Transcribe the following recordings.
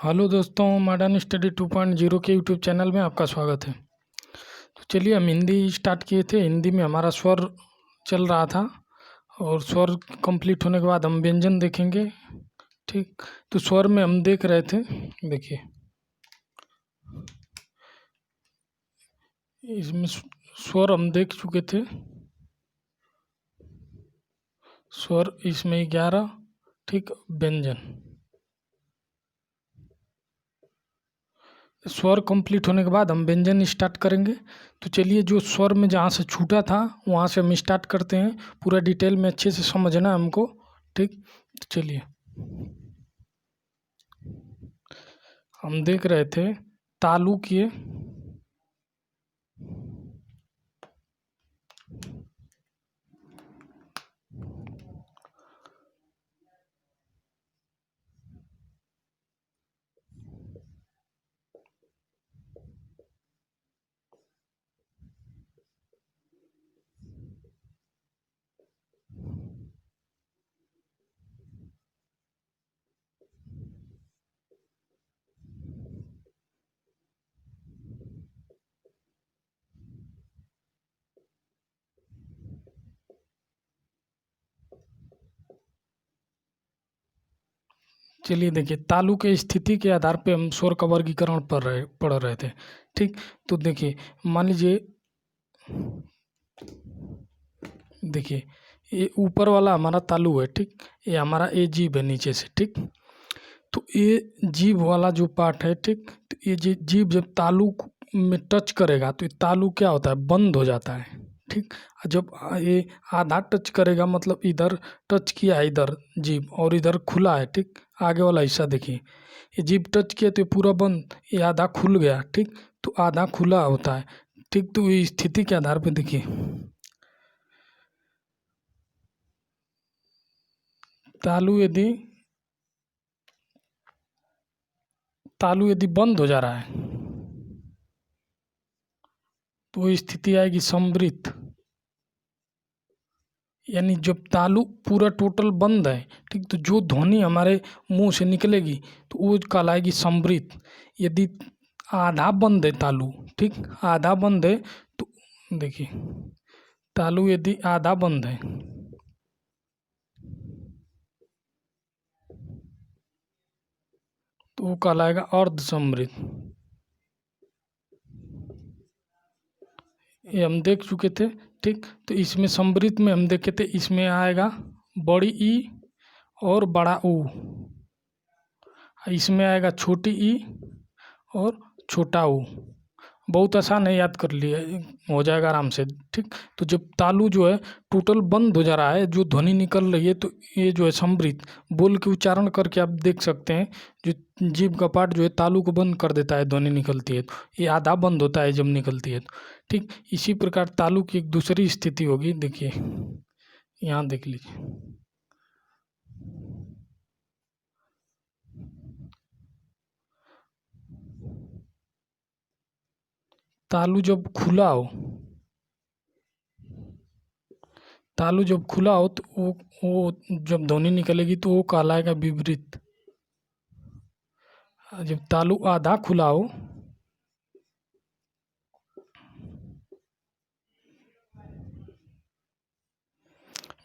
Hello दोस्तों, modern study 2.0 के YouTube channel में आपका स्वागत है। तो चलिए हम हिंदी स्टार्ट किए थे। हिंदी में हमारा स्वर चल रहा था और स्वर कंप्लीट होने के बाद हम व्यंजन देखेंगे। ठीक, तो स्वर में हम देख रहे थे, देखिए इसमें स्वर हम देख चुके थे। स्वर इसमें 11, ठीक। व्यंजन, स्वर कंप्लीट होने के बाद हम व्यंजन स्टार्ट करेंगे। तो चलिए, जो स्वर में जहाँ से छूटा था वहाँ से हम स्टार्ट करते हैं। पूरा डिटेल में अच्छे से समझना है हमको, ठीक। तो चलिए, हम देख रहे थे तालु किए, चलिए देखिए, तालु के स्थिति के आधार पे हम स्वर का वर्गीकरण पढ़ रहे थे, ठीक। तो देखिए, मान लीजिए, देखिए ये ऊपर वाला हमारा तालु है, ठीक। ये हमारा ए जीभ है नीचे से, ठीक। तो ये जीभ वाला जो पार्ट है, ठीक, तो ये जीभ जब तालु में टच करेगा तो ये तालु क्या होता है, बंद हो जाता है, ठीक। जब ये आधा टच करेगा, मतलब इधर टच किया है इधर जीभ और इधर खुला है, ठीक। आगे वाला हिस्सा देखिए, ये जीभ टच किया तो ये पूरा बंद, ये आधा खुल गया, ठीक। तो आधा खुला होता है, ठीक। तो ये स्थिति के आधार पर देखिए, तालु यदि बंद हो जा रहा है तो वो स्थिति आएगी समवृत्त। यानी जब तालु पूरा टोटल बंद है, ठीक, तो जो ध्वनि हमारे मुंह से निकलेगी तो वो कहलाएगी समवृत्त। यदि आधा बंद है तालु, ठीक, आधा बंद है, तो देखिए तालु यदि आधा बंद है तो वो कहलाएगा अर्ध समवृत्त। ये हम देख चुके थे, ठीक। तो इसमें समवृत्त में हम देखे थे, इसमें आएगा बड़ी ई और बड़ा ऊ, इसमें आएगा छोटी ई और छोटा ऊ। बहुत आसान है, याद कर लिया, हो जाएगा आराम से, ठीक। तो जब तालु जो है टोटल बंद हो जा रहा है, जो ध्वनि निकल रही है, तो ये जो है समवृत्त बोल के उच्चारण करके आप देख सकते हैं। जो जीभ का पार्ट जो है तालु को बंद कर देता है, ध्वनि निकलती है तो ये आधा बंद होता है जब निकलती है तो, ठीक। इसी प्रकार तालु की एक दूसरी स्थिति होगी, देखिए यहाँ देख लीजिए, तालु जब खुला हो, तालु जब खुला हो तो वो जब ध्वनि निकलेगी तो वो कहलाएगा विवृत। जब तालु आधा खुला हो,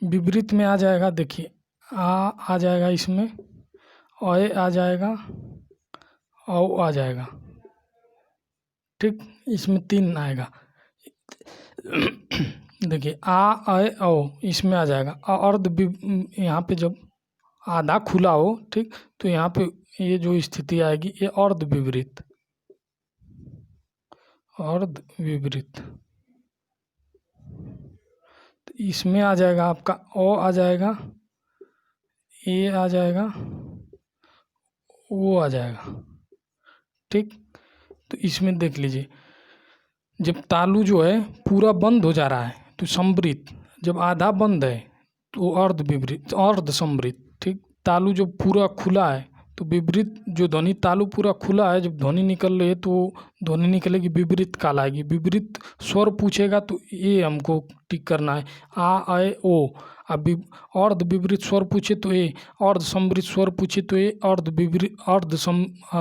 विपरीत में आ जाएगा, देखिए आ जाएगा, इसमें अय आ जाएगा, औ आ जाएगा, ठीक। इसमें 3 आएगा। देखिए आ अय औ इसमें आ जाएगा। यहाँ पे जब आधा खुला हो, ठीक, तो यहाँ पे ये जो स्थिति आएगी ये अर्ध विपरीत, अर्ध विपरीत। तो इसमें आ जाएगा आपका ओ आ जाएगा, ए आ जाएगा, वो आ जाएगा, ठीक। तो इसमें देख लीजिए, जब तालु जो है पूरा बंद हो जा रहा है तो समवृत्त, जब आधा बंद है तो अर्ध विपरीत, अर्ध समवृत्त, ठीक। तालु जब पूरा खुला है तो विपरीत जो ध्वनि तालु पूरा खुला है, जब ध्वनि निकल रही है तो ध्वनि निकलेगी विपरीत काल आएगी। विपरीत स्वर पूछेगा तो ये हमको टिक करना है, आ ए ओ। अब अर्ध विपरीत स्वर पूछे तो ए, अर्ध सम्मिलित स्वर पूछे तो ए,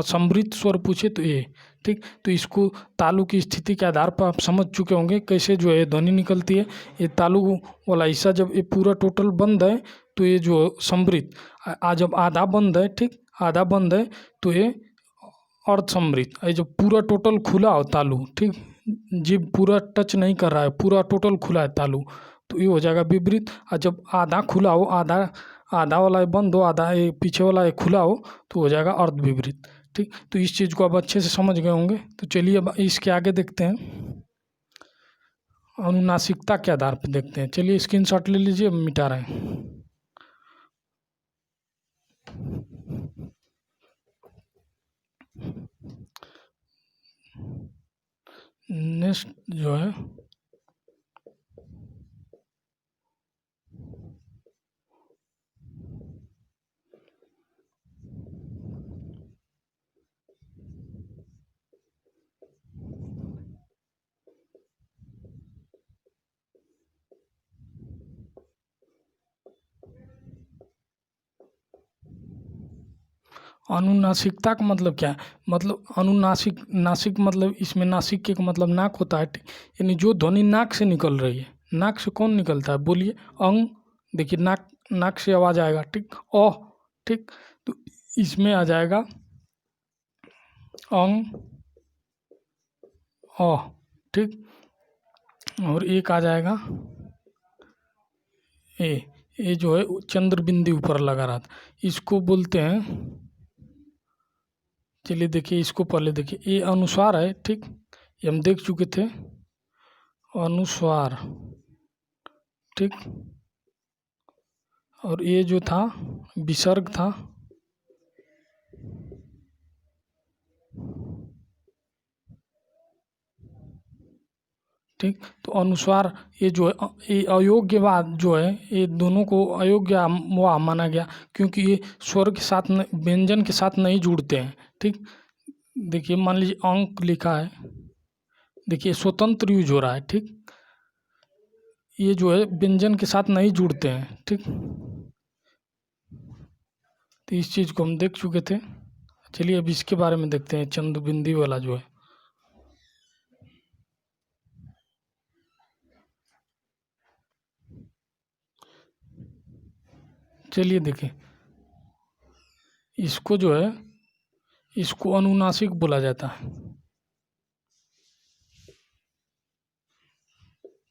सम्मिलित स्वर पूछे तो ए। ठीक, तो इसको तालु की स्थिति के आधार पर आप समझ चुके होंगे कैसे जो है ध्वनि निकलती है। ये तालु वाला हिस्सा जब ये पूरा टोटल बंद है तो ये जो सम्मिलित, जब आधा बंद है, ठीक, आधा बंद है तो ये अर्ध सम्मिलित। ये जब पूरा टोटल खुला हो तालु, ठीक, जीभ पूरा टच नहीं कर रहा है, पूरा टोटल खुला है तालु, तो ये हो जाएगा विपरीत। और जब आधा खुला हो, आधा वाला बंद हो, आधा ये पीछे वाला ये खुला हो, तो हो जाएगा अर्ध विपरीत। ठीक, तो इस चीज़ को आप अच्छे से समझ गए होंगे। तो चलिए अब इसके आगे देखते हैं, अनुनासिकता के आधार पर देखते हैं। चलिए स्क्रीनशॉट ले लीजिए, अब मिटा रहे हैं। नेक्स्ट जो है अनुनासिकता का मतलब क्या है? मतलब नासिक मतलब इसमें नासिक के मतलब नाक होता है, यानी जो ध्वनि नाक से निकल रही है। नाक से कौन निकलता है बोलिए? अंग। देखिए नाक से आवाज़ आएगा, ठीक, ओ, ठीक, तो इसमें आ जाएगा अंग, ओ, ठीक, और एक आ जाएगा ए जो है चंद्र बिंदु ऊपर लगा रहा था, इसको बोलते हैं। चलिए देखिए इसको पहले देखिए, ये अनुस्वार है, ठीक, ये हम देख चुके थे, अनुस्वार, ठीक, और ये जो था विसर्ग था, ठीक। तो अनुस्वार ये जो है ये अयोग्य बात जो है, ये दोनों को अयोग्य वो माना गया क्योंकि ये स्वर के साथ व्यंजन के साथ नहीं जुड़ते हैं। ठीक, देखिए मान लीजिए अंक लिखा है, देखिए स्वतंत्र यूज हो रहा है, ठीक, ये जो है व्यंजन के साथ नहीं जुड़ते हैं, ठीक। तो इस चीज़ को हम देख चुके थे। चलिए अब इसके बारे में देखते हैं, चंद्र बिंदु वाला जो है। चलिए देखें, इसको जो है इसको अनुनासिक बोला जाता है,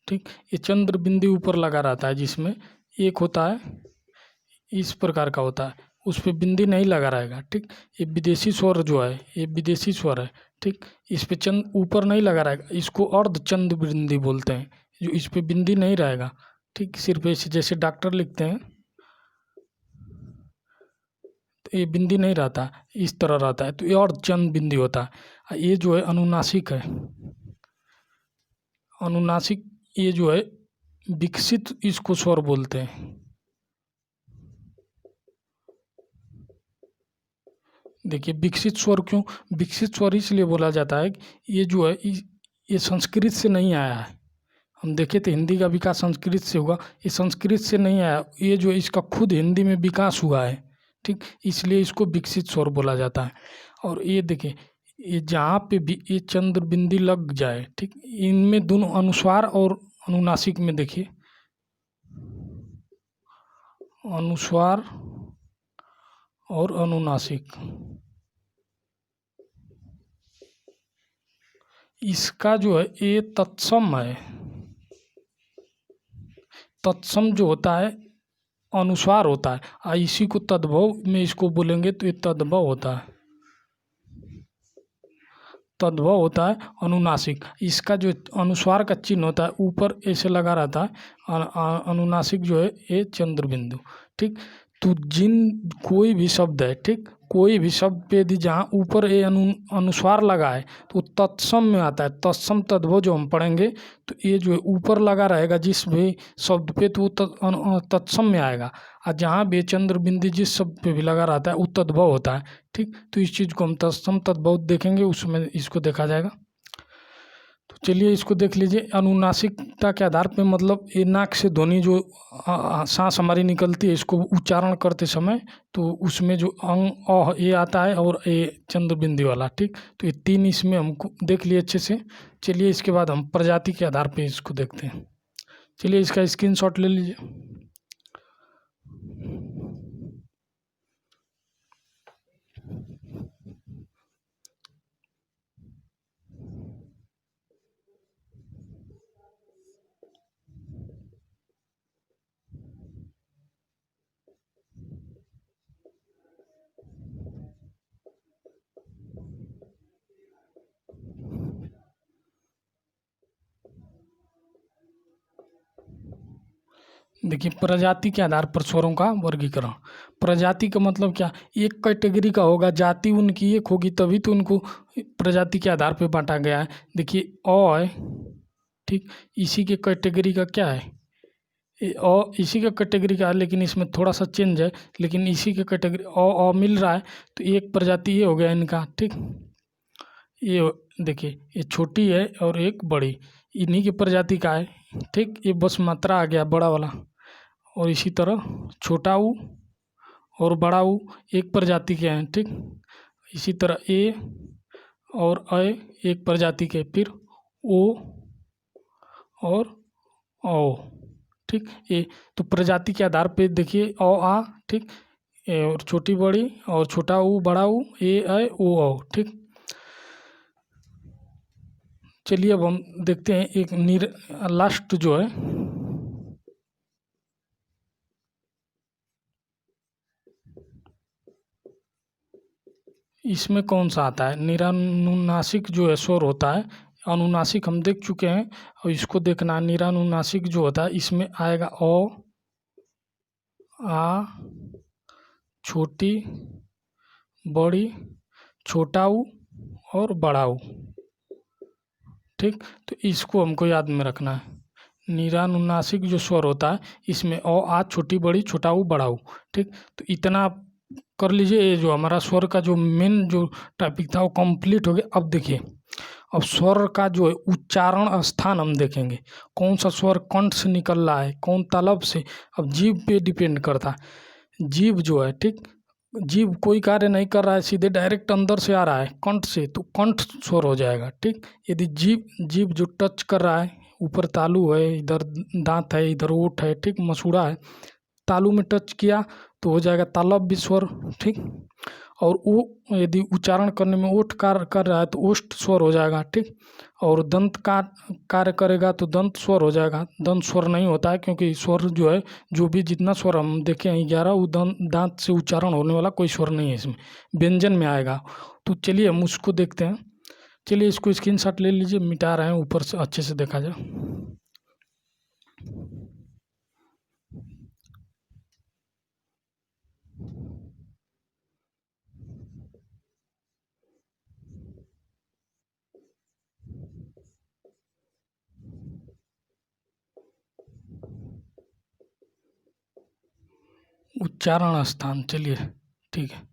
ठीक। ये चंद्र बिंदु ऊपर लगा रहता है, जिसमें एक होता है इस प्रकार का होता है, उस पर बिंदी नहीं लगा रहेगा, ठीक। ये विदेशी स्वर जो है, ये विदेशी स्वर है, ठीक, इस पे चंद ऊपर नहीं लगा रहेगा, इसको अर्ध चंद्र बिंदी बोलते हैं, जो इस पे बिंदी नहीं रहेगा, ठीक। सिर्फ ऐसे जैसे डॉक्टर लिखते हैं तो ये बिंदी नहीं रहता, इस तरह रहता है, तो ये अर्ध चंद्र बिंदी होता है। ये जो है अनुनासिक है। अनुनासिक ये जो है विकसित इसको स्वर बोलते हैं। देखिए विकसित स्वर क्यों, विकसित स्वर इसलिए बोला जाता है कि ये जो है ये संस्कृत से नहीं आया है। हम देखे थे हिंदी का विकास संस्कृत से हुआ, ये संस्कृत से नहीं आया, ये जो इसका खुद हिंदी में विकास हुआ है, ठीक, इसलिए इसको विकसित स्वर बोला जाता है। और ये देखिए ये जहाँ पे भी ये चंद्र बिंदी लग जाए, ठीक, इनमें दोनों अनुस्वार और अनुनासिक में देखिए अनुस्वार और अनुनासिक, इसका जो है ये तत्सम है। तत्सम जो होता है अनुस्वार होता है, इसी को तद्भव में इसको बोलेंगे तो ये तद्भव होता है, तद्भव होता है अनुनासिक। इसका जो अनुस्वार का चिन्ह होता है ऊपर ऐसे लगा रहता है, अनुनासिक जो है ये चंद्र बिंदु, ठीक। तो जिन कोई भी शब्द है, ठीक, कोई भी शब्द पे यदि जहाँ ऊपर ए अनुस्वार लगा है तो तत्सम में आता है। तत्सम तद्भव जो हम पढ़ेंगे तो ये जो है ऊपर लगा रहेगा जिस भी शब्द पे तो वो तत्सम में आएगा, और जहाँ भी चंद्र बिंदी जिस शब्द पे भी लगा रहता है वो तद्भव होता है। ठीक, तो इस चीज़ को हम तत्सम तद्भव देखेंगे, उसमें इसको देखा जाएगा। तो चलिए इसको देख लीजिए। अनुनासिकता के आधार पे मतलब ये नाक से ध्वनि जो सांस हमारी निकलती है इसको उच्चारण करते समय, तो उसमें जो अंग अ ये आता है और ये चंद्र बिंदी वाला। ठीक, तो ये तीन इसमें हमको देख लिए अच्छे से। चलिए इसके बाद हम प्रजाति के आधार पे इसको देखते हैं। चलिए इसका स्क्रीनशॉट ले लीजिए। देखिए, प्रजाति के आधार पर स्वरों का वर्गीकरण। प्रजाति का मतलब क्या, एक कैटेगरी का होगा, जाति उनकी एक होगी तभी तो उनको प्रजाति के आधार पर बांटा गया है। देखिए अ है, ठीक, इसी के कैटेगरी का क्या है, इसी का कैटेगरी का है, लेकिन इसमें थोड़ा सा चेंज है, लेकिन इसी के कैटेगरी अ मिल रहा है तो एक प्रजाति ये हो गया इनका। ठीक, ये देखिए ये छोटी है और एक बड़ी, इन्हीं की प्रजाति का है। ठीक, ये बस मात्रा आ गया बड़ा वाला, और इसी तरह छोटा ऊ और बड़ा ऊ एक प्रजाति के हैं। ठीक, इसी तरह ए और अ एक प्रजाति के, फिर ओ और औ। ठीक, ये तो प्रजाति के आधार पे देखिए अ आ, ठीक, और छोटी बड़ी और छोटा ऊ बड़ा ऊ, ए ऐ ओ औ। ठीक, चलिए अब हम देखते हैं एक लास्ट जो है इसमें कौन सा आता है, निरानुनासिक जो है स्वर होता है। अनुनासिक हम देख चुके हैं और इसको देखना है। निरानुनासिक जो होता है इसमें आएगा ओ, आ, छोटी बड़ी, छोटा ऊ और बड़ा ऊ। ठीक, तो इसको हमको याद में रखना है। निरानुनासिक जो स्वर होता है इसमें ओ, आ, छोटी बड़ी, छोटा ऊ, बड़ा ऊ। ठीक, तो इतना आप कर लीजिए। ये जो हमारा स्वर का जो मेन जो टॉपिक था वो कंप्लीट हो गया। अब देखिए, अब स्वर का जो है उच्चारण स्थान हम देखेंगे, कौन सा स्वर कंठ से निकल रहा है, कौन तालब से। अब जीभ पे डिपेंड करता है। जीभ जो है, ठीक, जीभ कोई कार्य नहीं कर रहा है, सीधे डायरेक्ट अंदर से आ रहा है कंठ से, तो कंठ स्वर हो जाएगा। ठीक, यदि जीभ जीभ जो टच कर रहा है, ऊपर तालू है, इधर दांत है, इधर ओठ है, ठीक, मसूड़ा है, तालू में टच किया तो हो जाएगा तालब भी स्वर। ठीक, और वो यदि उच्चारण करने में ओठ कार्य कर रहा है तो ओष्ठ स्वर हो जाएगा। ठीक, और दंत का कार्य करेगा तो दंत स्वर हो जाएगा। दंत स्वर नहीं होता है क्योंकि स्वर जो है, जो भी जितना स्वर हम देखे हैं 11, वो दांत से उच्चारण होने वाला कोई स्वर नहीं है, इसमें व्यंजन में आएगा। तो चलिए हम उसको देखते हैं। चलिए इसको स्क्रीनशॉट ले लीजिए, मिटा रहे हैं ऊपर से अच्छे से देखा जाए। उच्चारण स्थान, चलिए ठीक है।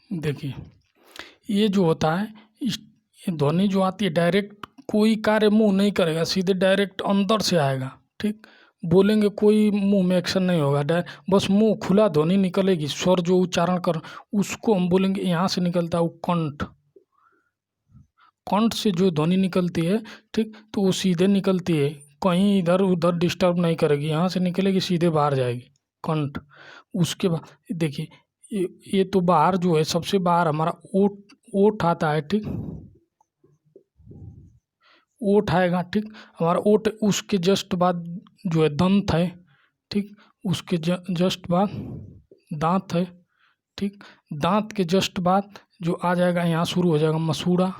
देखिए ये जो होता है, ये ध्वनि जो आती है डायरेक्ट कोई कार्य मुंह नहीं करेगा, सीधे डायरेक्ट अंदर से आएगा। ठीक, बोलेंगे कोई मुंह में एक्शन नहीं होगा, बस मुंह खुला ध्वनि निकलेगी। स्वर जो उच्चारण कर उसको हम बोलेंगे यहाँ से निकलता है वो कंठ, कंठ से जो ध्वनि निकलती है, ठीक, तो वो सीधे निकलती है, कहीं इधर उधर डिस्टर्ब नहीं करेगी, यहाँ से निकलेगी सीधे बाहर जाएगी। कंठ। उसके बाद देखिए ये तो बाहर जो है सबसे बाहर हमारा ओठ ओठ आता है, ठीक। ओठ आएगा, ठीक। हमारा ओठ, उसके जस्ट बाद जो है दंत है, ठीक। उसके जस्ट बाद दांत है, ठीक। दांत के जस्ट बाद जो आ जाएगा, यहाँ शुरू हो जाएगा मसूड़ा।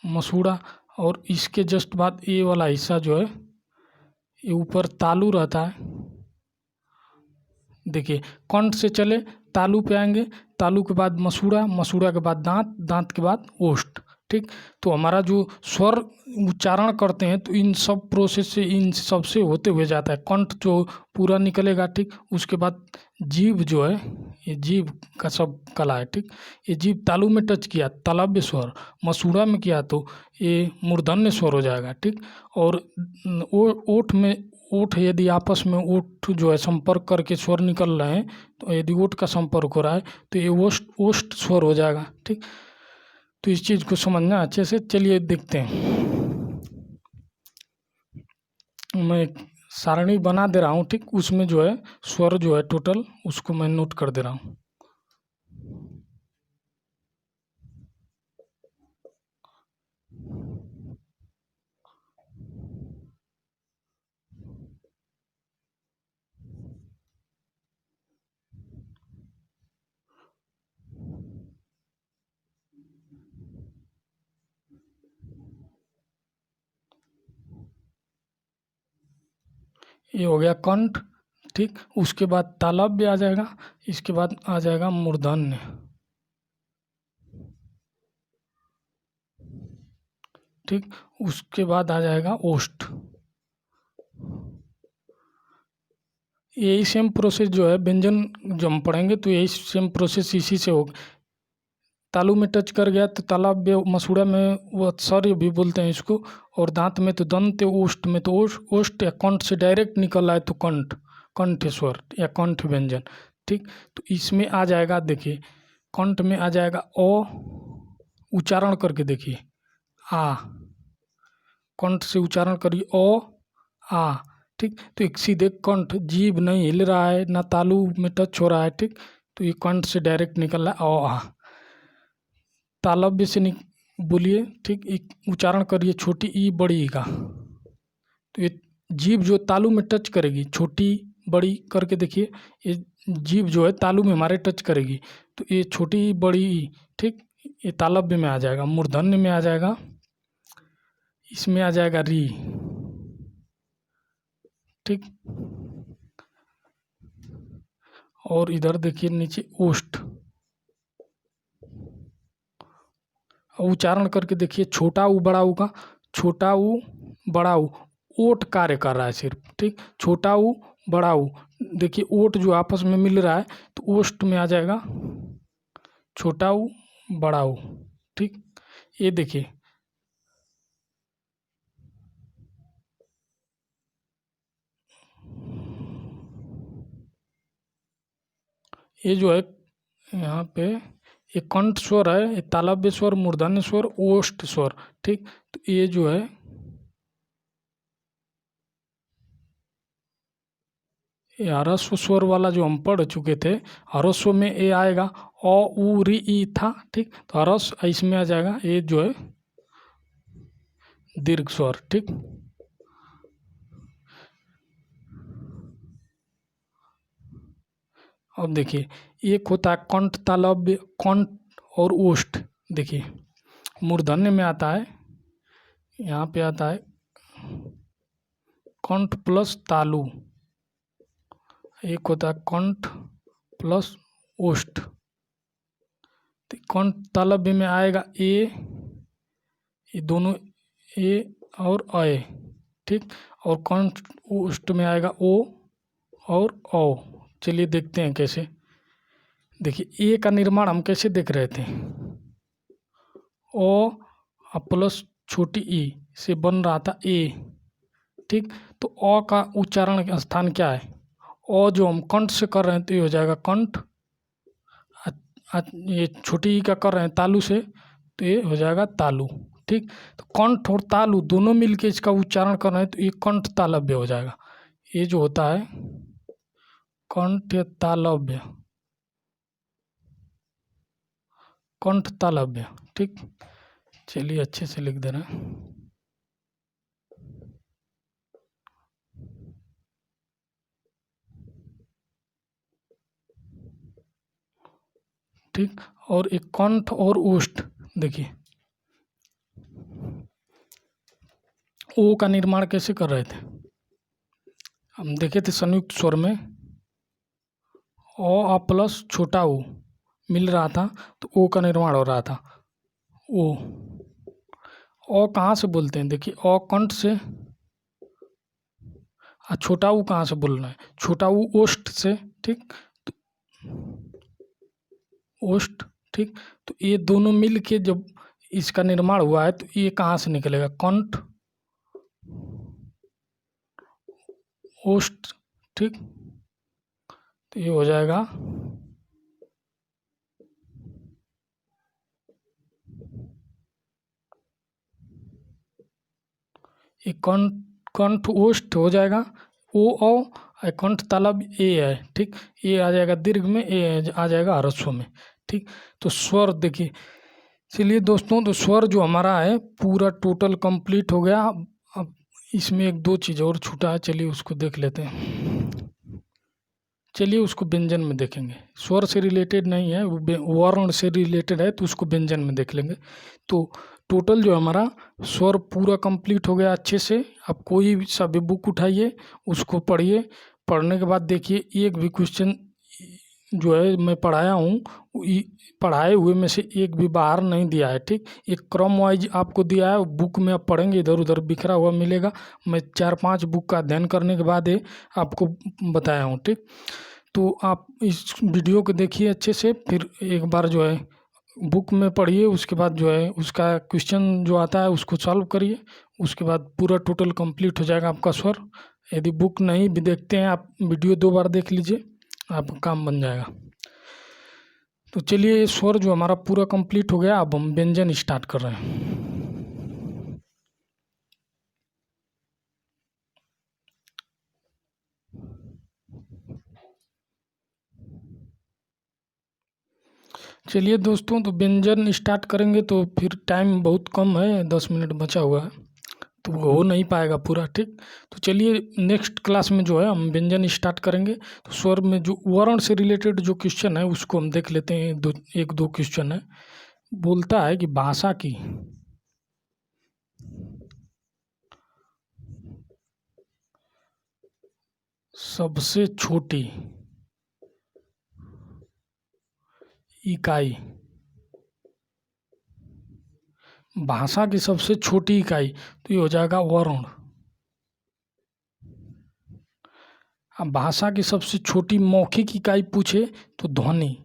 मसूड़ा। और इसके जस्ट बाद ये वाला हिस्सा जो है, ये ऊपर तालू रहता है। देखिए कंठ से चले तालू पे आएंगे, तालू के बाद मसूड़ा, मसूड़ा के बाद दांत, दांत के बाद ओष्ठ, ठीक। तो हमारा जो स्वर उच्चारण करते हैं तो इन सब प्रोसेस से, इन सब से होते हुए जाता है। कंठ जो पूरा निकलेगा, ठीक। उसके बाद जीभ जो है, ये जीभ का सब कला है, ठीक। ये जीभ तालू में टच किया तालव्य स्वर, मसूड़ा में किया तो ये मूर्धन्य स्वर हो जाएगा, ठीक। और ओठ में, ओठ यदि आपस में ओठ जो है संपर्क करके स्वर निकल रहे हैं, तो यदि ओठ का संपर्क हो रहा है तो ये ओष्ठ ओष्ठ स्वर हो जाएगा, ठीक। तो इस चीज़ को समझना अच्छे से। चलिए देखते हैं, मैं एक सारणी बना दे रहा हूँ, ठीक। उसमें जो है स्वर जो है टोटल उसको मैं नोट कर दे रहा हूँ। ये हो गया कंठ, ठीक। उसके बाद तालव्य आ जाएगा, इसके बाद आ जाएगा मूर्धन्य, ठीक। उसके बाद आ जाएगा ओष्ठ। यही सेम प्रोसेस जो है व्यंजन जो हम पढ़ेंगे तो यही सेम प्रोसेस इसी से होगा। तालू में टच कर गया तो तालव्य, मसूड़ा में वो स्वर भी बोलते हैं इसको, और दांत में तो दंत, ओष्ठ में तो ओष्ठ या कंठ से डायरेक्ट निकल रहा है तो कंठ, कंठ स्वर या कंठ व्यंजन, ठीक। तो इसमें आ जाएगा, देखिए कंठ में आ जाएगा ओ, उच्चारण करके देखिए आ, कंठ से उच्चारण करिए ओ आ, ठीक। तो एक सीधे कंठ, जीभ नहीं हिल रहा है ना तालू में टच हो रहा है, ठीक। तो ये कंठ से डायरेक्ट निकल रहा है ओ आ। तालव्य से बोलिए, ठीक। एक उच्चारण करिए छोटी ई बड़ी ई का, तो ये जीभ जो तालू में टच करेगी, छोटी बड़ी करके देखिए, ये जीभ जो है तालू में हमारे टच करेगी, तो ये छोटी बड़ी ई, ठीक। ये तालव्य में आ जाएगा। मूर्धन्य में आ जाएगा, इसमें आ जाएगा री, ठीक। और इधर देखिए नीचे ओष्ठ, उच्चारण करके देखिए छोटा ऊ बड़ा ऊ का, छोटा ऊ बड़ा ऊ, ओठ कार्य कर रहा है सिर्फ, ठीक। छोटा ऊ बड़ा ऊ, देखिए ओठ जो आपस में मिल रहा है तो ओष्ठ में आ जाएगा छोटा ऊ बड़ा ऊ, ठीक। ये देखिए ये जो है यहाँ पे ये कंठ स्वर है, ये तालव्य स्वर, मूर्धन्य स्वर, ओष्ठ स्वर, ठीक। तो ये जो है ये ह्रस्व स्वर वाला जो हम पढ़ चुके थे, ह्रस्व में ये आएगा अ उ री ई था, ठीक। तो ह्रस्व इसमें आ जाएगा, ये जो है दीर्घ स्वर, ठीक। अब देखिए एक होता है कंठ तालव्य, कंठ और ओष्ठ। देखिए मूर्धन्य में आता है, यहाँ पे आता है कंठ प्लस तालु, एक होता है कंठ प्लस ओष्ठ। तो कंठ तालव्य में आएगा ये दोनों ए और अय, ठीक। और कंठ ओष्ठ में आएगा ओ और औ। चलिए देखते हैं कैसे। देखिए ए का निर्माण हम कैसे देख रहे थे, ओ प्लस छोटी ई से बन रहा था ए, ठीक। तो अ का उच्चारण स्थान क्या है, ओ जो हम कंठ से कर रहे हैं तो ये हो जाएगा कंठ, ये छोटी ई का कर रहे हैं तालु से तो ये हो जाएगा तालु, ठीक। तो कंठ और तालु दोनों मिलके इसका उच्चारण करना है तो ये कंठ तालव्य हो जाएगा। ये जो होता है कंठ तालव्य, कंठ तालव्य, ठीक। चलिए अच्छे से लिख दे रहे हैं। ठीक। और एक कंठ और ओष्ठ, देखिए ओ का निर्माण कैसे कर रहे थे, हम देखे थे संयुक्त स्वर में अ प्लस छोटा ओ मिल रहा था तो ओ का निर्माण हो रहा था। ओ कहाँ से बोलते हैं, देखिए अ कंठ से, छोटा ऊ कहाँ से बोलना है, छोटा ऊ ओष्ठ से, ठीक। तो ओष्ठ, ठीक। तो ये दोनों मिल के जब इसका निर्माण हुआ है तो ये कहाँ से निकलेगा, कंठ ओष्ठ, ठीक। तो ये हो जाएगा ये कंठ ओष्ठ हो जाएगा। ओ औ कंठ तालब ए है, ठीक। ये आ जाएगा दीर्घ में, ए आ जाएगा ह्रस्व में, ठीक। तो स्वर देखिए, चलिए दोस्तों, तो स्वर जो हमारा है पूरा टोटल कंप्लीट हो गया। अब इसमें एक दो चीज़ और छूटा है, चलिए उसको देख लेते हैं। चलिए उसको व्यंजन में देखेंगे, स्वर से रिलेटेड नहीं है, वो वर्ण से रिलेटेड है, तो उसको व्यंजन में देख लेंगे। तो टोटल जो हमारा स्वर पूरा कंप्लीट हो गया अच्छे से। अब कोई सा भी बुक उठाइए, उसको पढ़िए, पढ़ने के बाद देखिए एक भी क्वेश्चन जो है मैं पढ़ाया हूँ पढ़ाए हुए में से एक भी बाहर नहीं दिया है, ठीक। एक क्रम वाइज आपको दिया है, बुक में आप पढ़ेंगे इधर उधर बिखरा हुआ मिलेगा। मैं 4-5 बुक का अध्ययन करने के बाद ही आपको बताया हूँ, ठीक। तो आप इस वीडियो को देखिए अच्छे से, फिर एक बार जो है बुक में पढ़िए, उसके बाद जो है उसका क्वेश्चन जो आता है उसको सॉल्व करिए, उसके बाद पूरा टोटल कंप्लीट हो जाएगा आपका स्वर। यदि बुक नहीं भी देखते हैं आप, वीडियो 2 बार देख लीजिए, आपका काम बन जाएगा। तो चलिए स्वर जो हमारा पूरा कंप्लीट हो गया, अब हम व्यंजन स्टार्ट कर रहे हैं। चलिए दोस्तों, तो व्यंजन स्टार्ट करेंगे तो फिर टाइम बहुत कम है, 10 मिनट बचा हुआ है, तो वो हो नहीं पाएगा पूरा, ठीक। तो चलिए नेक्स्ट क्लास में जो है हम व्यंजन स्टार्ट करेंगे। तो स्वर में जो वर्ण से रिलेटेड जो क्वेश्चन है उसको हम देख लेते हैं, एक दो क्वेश्चन है। बोलता है कि भाषा की सबसे छोटी इकाई, भाषा की सबसे छोटी इकाई, तो ये हो जाएगा वर्ण। अब भाषा की सबसे छोटी मौखिक इकाई पूछे तो ध्वनि।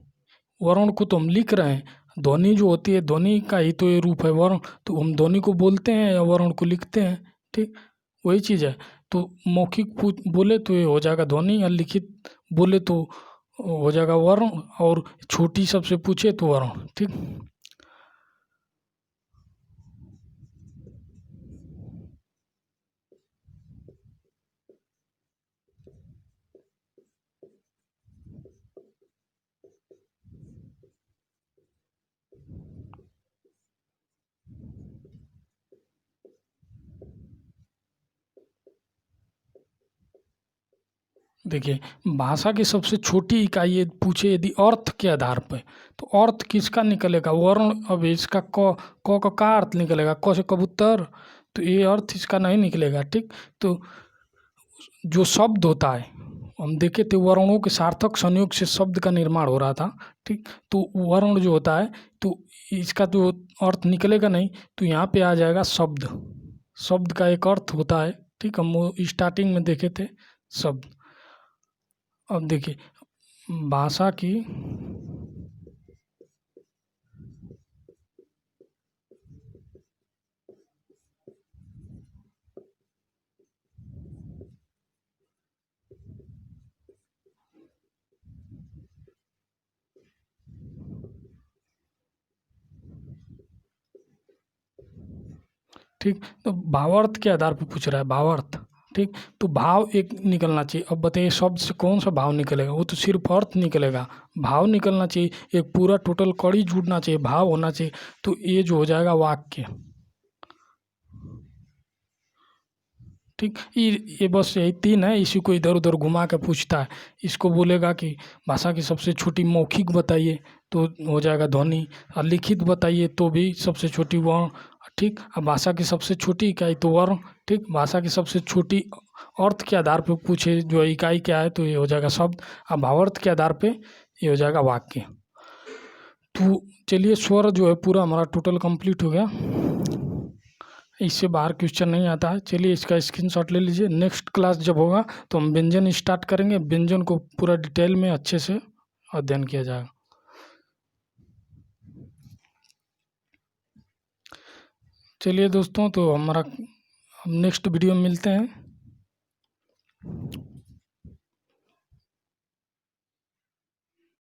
वर्ण को तो हम लिख रहे हैं, ध्वनि जो होती है, ध्वनि का ही तो ये रूप है वर्ण, तो हम ध्वनि को बोलते हैं या वर्ण को लिखते हैं, ठीक। वही चीज़ है। तो मौखिक बोले तो ये हो जाएगा ध्वनि, और लिखित बोले तो हो जाएगा वर्ण, और छोटी सबसे पूछे तो वर्ण, ठीक। देखिए, भाषा की सबसे छोटी इकाई ये पूछे यदि अर्थ के आधार पे, तो अर्थ किसका निकलेगा, वर्ण। अब इसका क का अर्थ निकलेगा, क से कबूतर, तो ये अर्थ इसका नहीं निकलेगा, ठीक। तो जो शब्द होता है, हम देखे थे वर्णों के सार्थक संयोग से शब्द का निर्माण हो रहा था, ठीक। तो वर्ण जो होता है तो इसका जो अर्थ निकलेगा नहीं, तो यहाँ पे आ जाएगा शब्द। शब्द का एक अर्थ होता है, ठीक। हम वो स्टार्टिंग में देखे थे शब्द। अब देखिए भाषा की ठीक। तो भावार्थ के आधार पर पूछ रहा है, भावार्थ, ठीक। तो भाव एक निकलना चाहिए। अब बताइए शब्द से कौन सा भाव निकलेगा, वो तो सिर्फ अर्थ निकलेगा, भाव निकलना चाहिए, एक पूरा टोटल कड़ी जुड़ना चाहिए, भाव होना चाहिए। तो ये जो हो जाएगा वाक्य, ठीक। ये बस यही 3 है, इसी को इधर उधर घुमा के पूछता है। इसको बोलेगा कि भाषा की सबसे छोटी मौखिक बताइए तो हो जाएगा ध्वनि, और लिखित बताइए तो भी सबसे छोटी वर्ण, ठीक। अब भाषा की सबसे छोटी इकाई तो वर्ण, ठीक। भाषा की सबसे छोटी अर्थ के आधार पर पूछे जो इकाई क्या है तो ये हो जाएगा शब्द, अब भावार्थ के आधार पे ये हो जाएगा वाक्य। तो चलिए स्वर जो है पूरा हमारा टोटल कंप्लीट हो गया, इससे बाहर क्वेश्चन नहीं आता है। चलिए इसका स्क्रीनशॉट ले लीजिए। नेक्स्ट क्लास जब होगा तो हम व्यंजन स्टार्ट करेंगे, व्यंजन को पूरा डिटेल में अच्छे से अध्ययन किया जाएगा। चलिए दोस्तों, तो हमारा हम नेक्स्ट वीडियो में मिलते हैं।